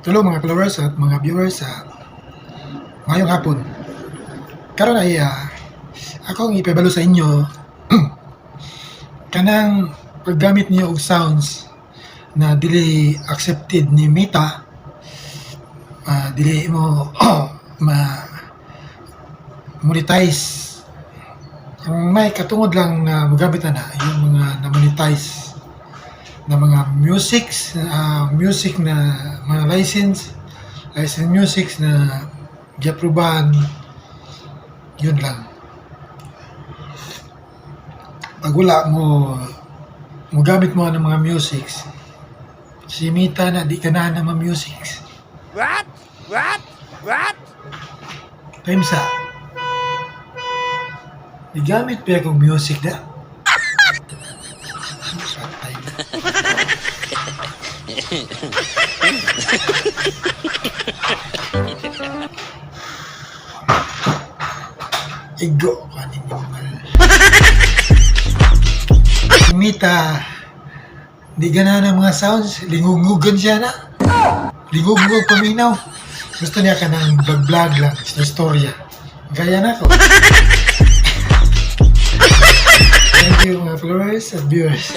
Hello mga followers at mga viewers ngayong hapon. Karon ay akong ipabalo sa inyo kanang paggamit niyo og sounds na dili accepted ni Meta, dili mo ma monetize. Ang may katungod lang na magamit na yung mga na-monetize na mga music na mga license music na giaprubahan, yun lang. Pag wala mo gamit mo ng mga music, si Mita na di ka na ng mga music. What? Time sa di gamit pa akong music na. Patay na. Igo ka ninyo Mita, di gana ng mga sounds, lingugugan siya na. Lingugug paminaw. Gusto niya ka ng vlog lang, sa istorya. Gaya na ko. Thank you mga followers and viewers.